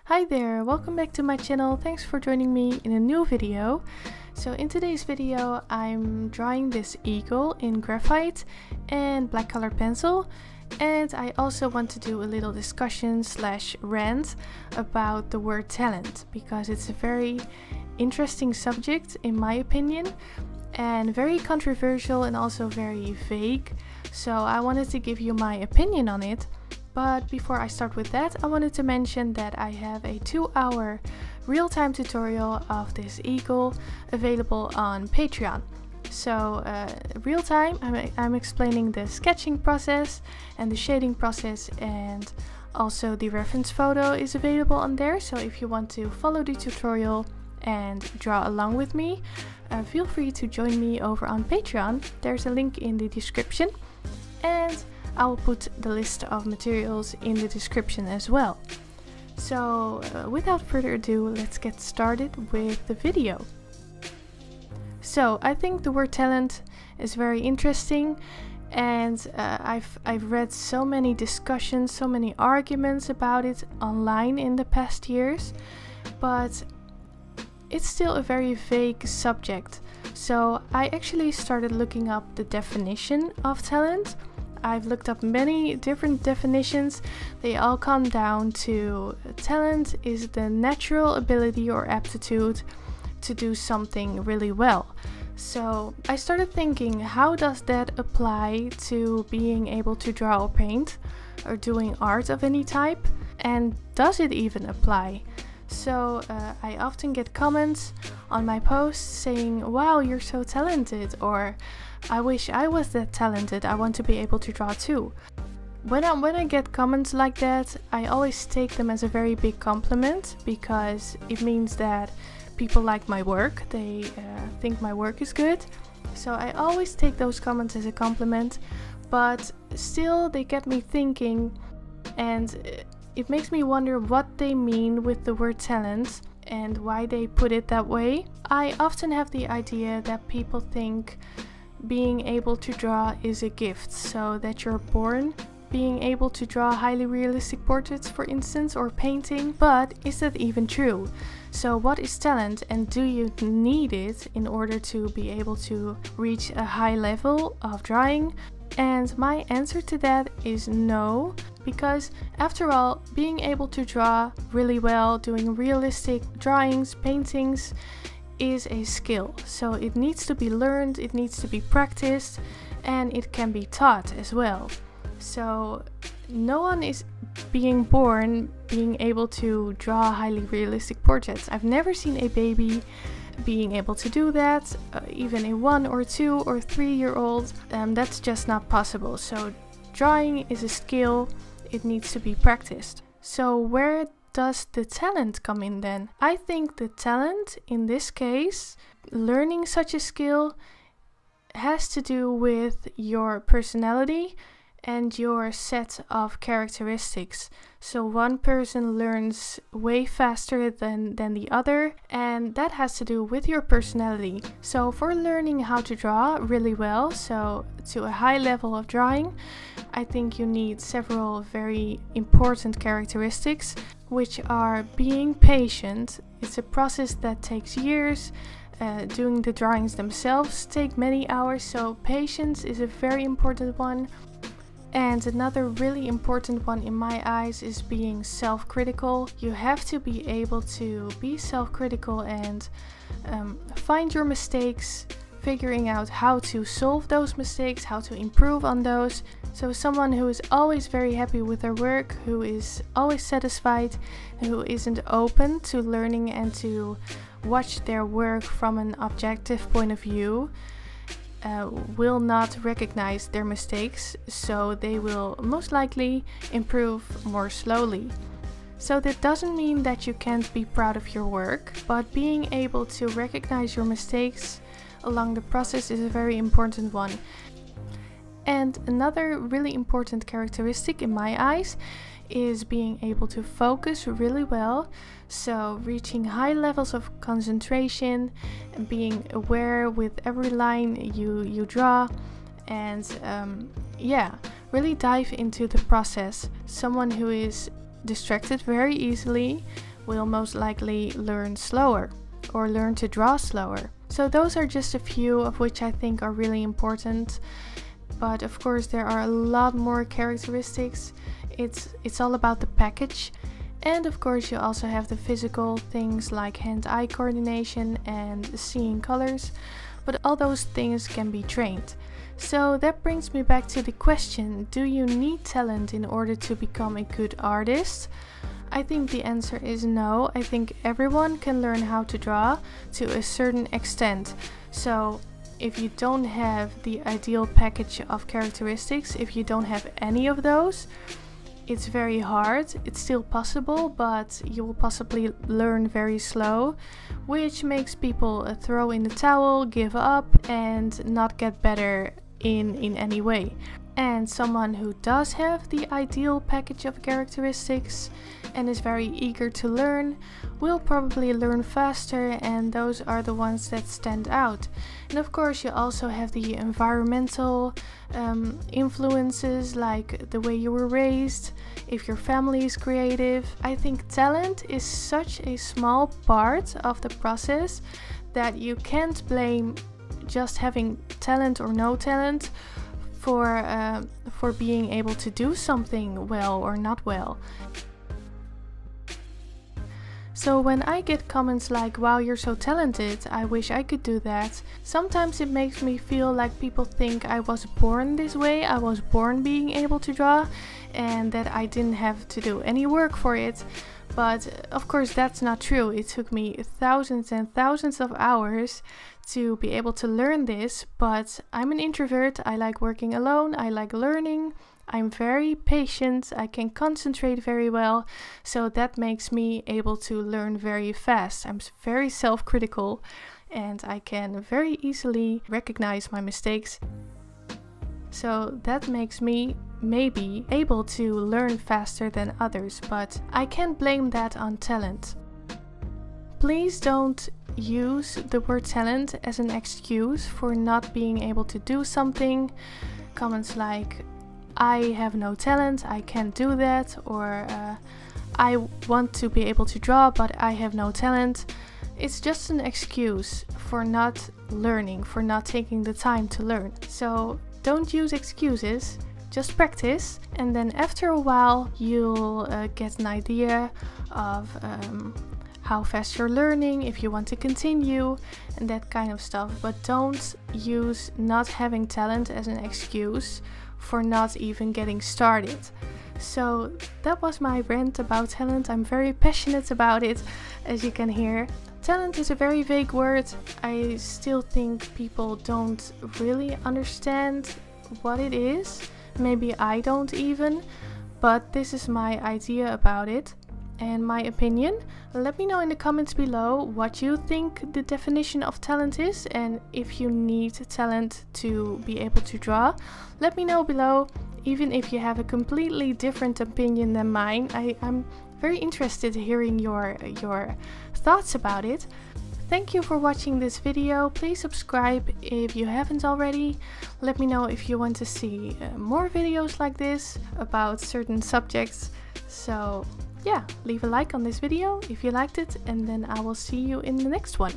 Hi there, welcome back to my channel. Thanks for joining me in a new video. So in today's video I'm drawing this eagle in graphite and black color pencil, and I also want to do a little discussion slash rant about the word talent, because it's a very interesting subject in my opinion and very controversial and also very vague. So I wanted to give you my opinion on it. But before I start with that, I wanted to mention that I have a 2-hour real-time tutorial of this eagle available on Patreon. So real-time, I'm explaining the sketching process and the shading process, and also the reference photo is available on there. So if you want to follow the tutorial and draw along with me, feel free to join me over on Patreon. There's a link in the description, and I will put the list of materials in the description as well. So without further ado, let's get started with the video. So I think the word talent is very interesting, and I've read so many discussions, so many arguments about it online in the past years, but it's still a very vague subject. So I actually started looking up the definition of talent. I've looked up many different definitions. They all come down to talent is the natural ability or aptitude to do something really well. So I started thinking, how does that apply to being able to draw or paint or doing art of any type? And does it even apply? So I often get comments on my posts saying, wow, you're so talented, or I wish I was that talented, I want to be able to draw too. When I get comments like that, I always take them as a very big compliment, because it means that people like my work, they think my work is good. So I always take those comments as a compliment, but still they get me thinking, and it makes me wonder what they mean with the word talent and why they put it that way. I often have the idea that people think being able to draw is a gift, so that you're born being able to draw highly realistic portraits, for instance, or painting. But is that even true? So what is talent, and do you need it in order to be able to reach a high level of drawing? And my answer to that is no, because after all, being able to draw really well, doing realistic drawings, paintings, is a skill. So it needs to be learned, it needs to be practiced, and it can be taught as well. So no one is being born being able to draw highly realistic portraits. I've never seen a baby being able to do that, even a 1 or 2 or 3-year-old. That's just not possible. So drawing is a skill, it needs to be practiced. So where does the talent come in then? I think the talent in this case, learning such a skill, has to do with your personality and your set of characteristics. So one person learns way faster than the other, and that has to do with your personality. So for learning how to draw really well, so to a high level of drawing, I think you need several very important characteristics, which are being patient. It's a process that takes years. Doing the drawings themselves take many hours, so patience is a very important one. And another really important one in my eyes is being self-critical. You have to be able to be self-critical and find your mistakes, figuring out how to solve those mistakes, how to improve on those. So someone who is always very happy with their work, who is always satisfied, who isn't open to learning and to watch their work from an objective point of view, will not recognize their mistakes, so they will most likely improve more slowly. So that doesn't mean that you can't be proud of your work, but being able to recognize your mistakes along the process is a very important one. And another really important characteristic in my eyes is being able to focus really well, so reaching high levels of concentration and being aware with every line you draw, and yeah, really dive into the process. Someone who is distracted very easily will most likely learn slower or learn to draw slower. So those are just a few of which I think are really important. But of course there are a lot more characteristics. It's all about the package. And of course you also have the physical things like hand-eye coordination and seeing colors. But all those things can be trained. So that brings me back to the question, do you need talent in order to become a good artist? I think the answer is no. I think everyone can learn how to draw to a certain extent. So if you don't have the ideal package of characteristics, if you don't have any of those, it's very hard. It's still possible, but you will possibly learn very slow, which makes people throw in the towel, give up, and not get better in any way. And someone who does have the ideal package of characteristics and is very eager to learn will probably learn faster, and those are the ones that stand out. And of course you also have the environmental influences, like the way you were raised, if your family is creative. I think talent is such a small part of the process that you can't blame just having talent or no talent for being able to do something well or not well. So when I get comments like, wow, you're so talented, I wish I could do that, sometimes it makes me feel like people think I was born this way, I was born being able to draw, and that I didn't have to do any work for it. But of course that's not true. It took me thousands and thousands of hours to be able to learn this, but I'm an introvert. I like working alone, I like learning, I'm very patient, I can concentrate very well, so that makes me able to learn very fast. I'm very self-critical and I can very easily recognize my mistakes. So that makes me maybe able to learn faster than others, but I can't blame that on talent. Please don't use the word talent as an excuse for not being able to do something. Comments like, I have no talent, I can't do that, or I want to be able to draw but I have no talent. It's just an excuse for not learning, for not taking the time to learn. So don't use excuses, just practice, and then after a while you'll get an idea of how fast you're learning, if you want to continue, and that kind of stuff. But don't use not having talent as an excuse for not even getting started. So that was my rant about talent. I'm very passionate about it, as you can hear. Talent is a very vague word. I still think people don't really understand what it is. Maybe I don't even, but this is my idea about it and my opinion. Let me know in the comments below what you think the definition of talent is, and if you need talent to be able to draw. Let me know below, even if you have a completely different opinion than mine. I'm very interested in hearing your thoughts about it. Thank you for watching this video. Please subscribe if you haven't already. Let me know if you want to see more videos like this about certain subjects. So yeah, leave a like on this video if you liked it, and then I will see you in the next one.